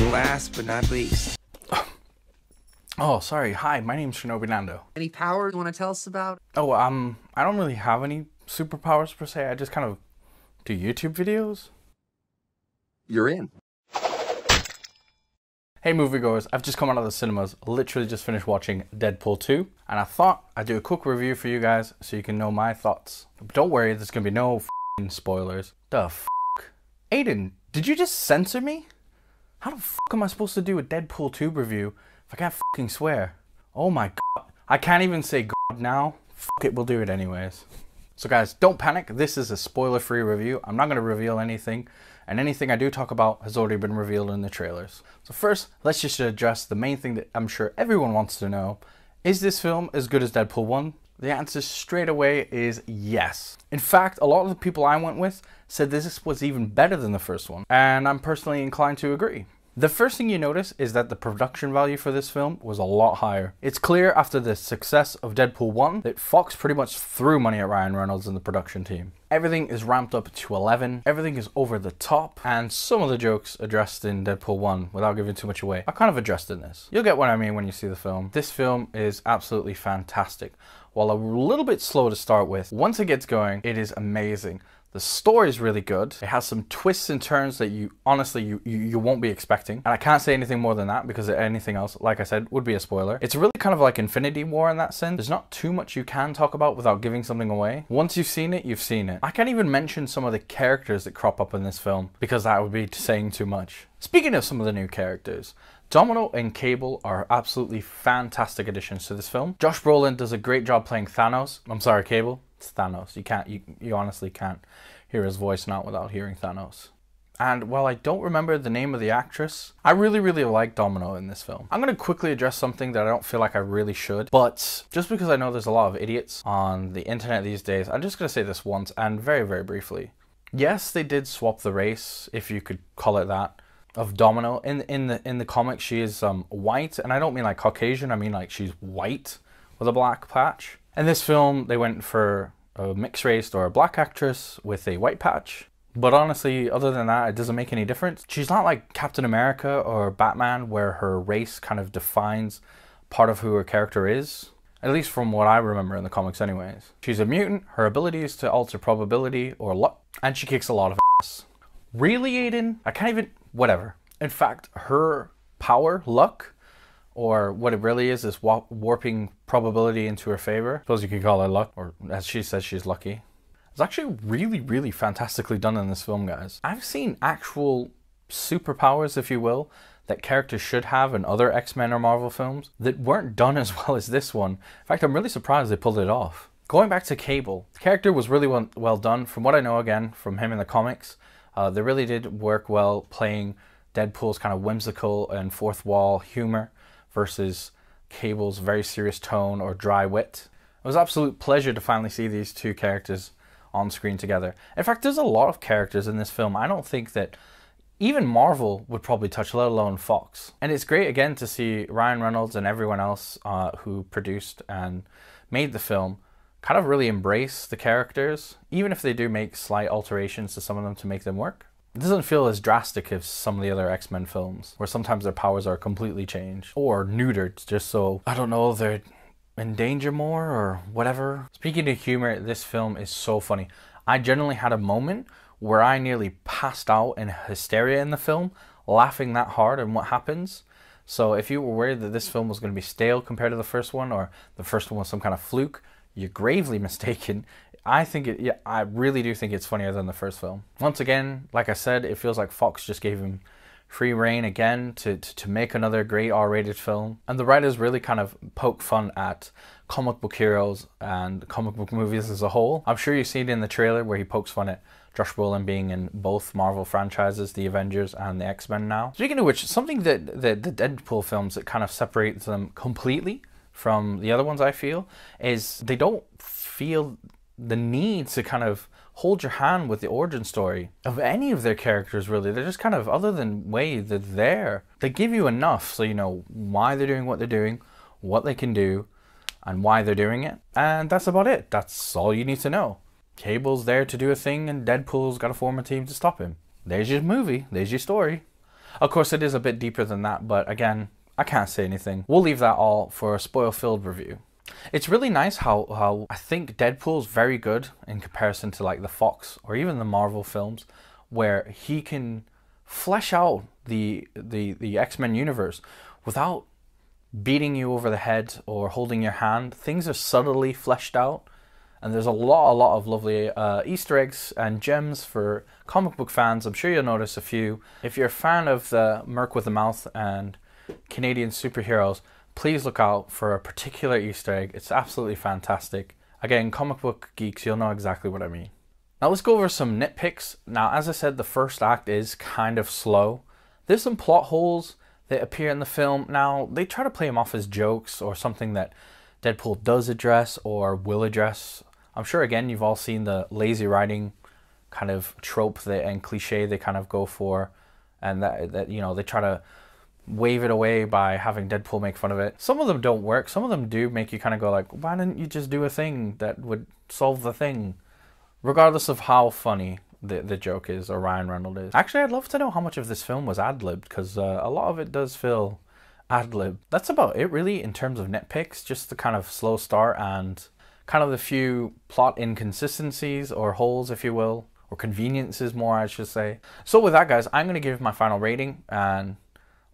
Last but not least. Oh, sorry. Hi, my name's Shinobi Nando. Any powers you want to tell us about? Oh, I don't really have any superpowers per se. I just kind of do YouTube videos. You're in. Hey moviegoers, I've just come out of the cinemas, literally just finished watching Deadpool 2, and I thought I'd do a quick review for you guys so you can know my thoughts. But don't worry, there's gonna be no f***ing spoilers. The f***? Aiden, did you just censor me? How the f*** am I supposed to do a Deadpool 2 review if I can't f***ing swear? Oh my god. I can't even say god now. F*** it, we'll do it anyways. So guys, don't panic. This is a spoiler-free review. I'm not going to reveal anything, and anything I do talk about has already been revealed in the trailers. So first, let's just address the main thing that I'm sure everyone wants to know. Is this film as good as Deadpool 1? The answer straight away is yes. In fact, a lot of the people I went with said this was even better than the first one, and I'm personally inclined to agree. The first thing you notice is that the production value for this film was a lot higher. It's clear after the success of Deadpool 1 that Fox pretty much threw money at Ryan Reynolds and the production team. Everything is ramped up to 11, everything is over the top, and some of the jokes addressed in Deadpool 1, without giving too much away, are kind of addressed in this. You'll get what I mean when you see the film. This film is absolutely fantastic. While a little bit slow to start with, once it gets going, it is amazing. The story is really good. It has some twists and turns that you honestly you won't be expecting. And I can't say anything more than that because anything else, like I said, would be a spoiler. It's really kind of like Infinity War in that sense. There's not too much you can talk about without giving something away. Once you've seen it, you've seen it. I can't even mention some of the characters that crop up in this film because that would be saying too much. Speaking of some of the new characters, Domino and Cable are absolutely fantastic additions to this film. Josh Brolin does a great job playing Thanos. I'm sorry, Cable. It's Thanos. You honestly can't hear his voice not without hearing Thanos. And while I don't remember the name of the actress, I really like Domino in this film. I'm going to quickly address something that I don't feel like I really should, but just because I know there's a lot of idiots on the internet these days, I'm just going to say this once and very briefly. Yes, they did swap the race, if you could call it that, of Domino. In the comics, she is white, and I don't mean like Caucasian, I mean like she's white with a black patch. In this film, they went for a mixed race or a black actress with a white patch. But honestly, other than that, it doesn't make any difference. She's not like Captain America or Batman, where her race kind of defines part of who her character is. At least from what I remember in the comics anyways. She's a mutant, her ability is to alter probability or luck, and she kicks a lot of ass. Really, Aiden? I can't even... whatever. In fact, her power, luck, or what it really is warping probability into her favor. I suppose you could call her luck, or as she says, she's lucky. It's actually really fantastically done in this film, guys. I've seen actual superpowers, if you will, that characters should have in other X-Men or Marvel films that weren't done as well as this one. In fact, I'm really surprised they pulled it off. Going back to Cable, the character was really well done. From what I know, again, from him in the comics, they really did work well playing Deadpool's kind of whimsical and fourth wall humor versus Cable's very serious tone or dry wit. It was an absolute pleasure to finally see these two characters on screen together. In fact, there's a lot of characters in this film I don't think that even Marvel would probably touch, let alone Fox. And it's great again to see Ryan Reynolds and everyone else who produced and made the film kind of really embrace the characters, even if they do make slight alterations to some of them to make them work. It doesn't feel as drastic as some of the other X-Men films, where sometimes their powers are completely changed or neutered just so, I don't know, they're in danger more or whatever. Speaking of humor, this film is so funny. I genuinely had a moment where I nearly passed out in hysteria in the film, laughing that hard at what happens. So if you were worried that this film was going to be stale compared to the first one, or the first one was some kind of fluke, you're gravely mistaken. I really do think it's funnier than the first film. Once again, like I said, it feels like Fox just gave him free reign again to make another great R-rated film. And the writers really kind of poke fun at comic book heroes and comic book movies as a whole. I'm sure you've seen it in the trailer where he pokes fun at Josh Brolin being in both Marvel franchises, the Avengers and the X-Men now. Speaking of which, something that the Deadpool films that kind of separates them completely from the other ones, I feel, is they don't feel the need to kind of hold your hand with the origin story of any of their characters, really. They're just kind of, other than way they're there, they give you enough so you know why they're doing what they're doing, what they can do, and why they're doing it. And that's about it. That's all you need to know. Cable's there to do a thing, and Deadpool's got to form a team to stop him. There's your movie. There's your story. Of course, it is a bit deeper than that, but again, I can't say anything. We'll leave that all for a spoil-filled review. It's really nice how I think Deadpool's very good in comparison to like the Fox or even the Marvel films, where he can flesh out the X-Men universe without beating you over the head or holding your hand. Things are subtly fleshed out, and there's a lot of lovely Easter eggs and gems for comic book fans. I'm sure you'll notice a few. If you're a fan of the Merc with the Mouth and Canadian superheroes, please look out for a particular Easter egg. It's absolutely fantastic. Again, comic book geeks, you'll know exactly what I mean. Now let's go over some nitpicks. Now, as I said, the first act is kind of slow. There's some plot holes that appear in the film. Now, they try to play them off as jokes or something that Deadpool does address or will address. I'm sure, again, you've all seen the lazy writing kind of trope and cliche they kind of go for, and that you know, they try to wave it away by having Deadpool make fun of it. Some of them don't work. Some of them do make you kind of go like, why didn't you just do a thing that would solve the thing? Regardless of how funny the joke is or Ryan Reynolds is. Actually, I'd love to know how much of this film was ad-libbed, because a lot of it does feel ad-lib. That's about it really in terms of nitpicks, just the kind of slow start and kind of the few plot inconsistencies or holes, if you will, or conveniences more, I should say. So with that, guys, I'm going to give my final rating, and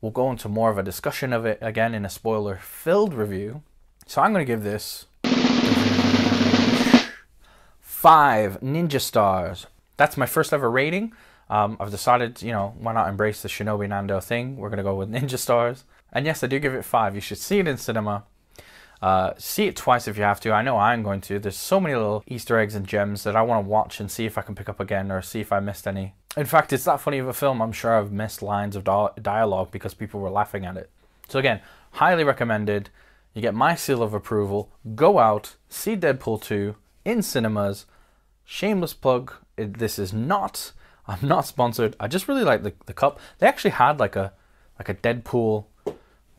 we'll go into more of a discussion of it again in a spoiler-filled review. So I'm going to give this 5 ninja stars. That's my first ever rating. I've decided, you know, why not embrace the Shinobi Nando thing? We're going to go with ninja stars. And yes, I do give it 5. You should see it in cinema. See it twice if you have to. I know I'm going to. There's so many little Easter eggs and gems that I want to watch and see if I can pick up again or see if I missed any. In fact, it's that funny of a film, I'm sure I've missed lines of dialogue because people were laughing at it. So again, highly recommended. You get my seal of approval. Go out, see Deadpool 2 in cinemas. Shameless plug. I'm not sponsored. I just really like the cup. They actually had like a Deadpool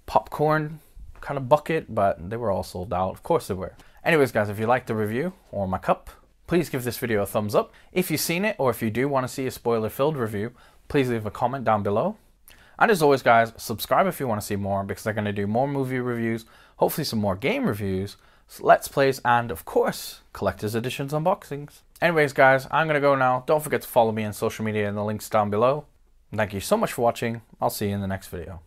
popcorn kind of bucket, but they were all sold out. Of course they were. Anyways, guys, if you liked the review or my cup, please give this video a thumbs up. If you've seen it, or if you do want to see a spoiler-filled review, please leave a comment down below. And as always, guys, subscribe if you want to see more, because they're going to do more movie reviews, hopefully some more game reviews, let's plays, and of course, collector's editions unboxings. Anyways, guys, I'm going to go now. Don't forget to follow me on social media in the links down below. Thank you so much for watching. I'll see you in the next video.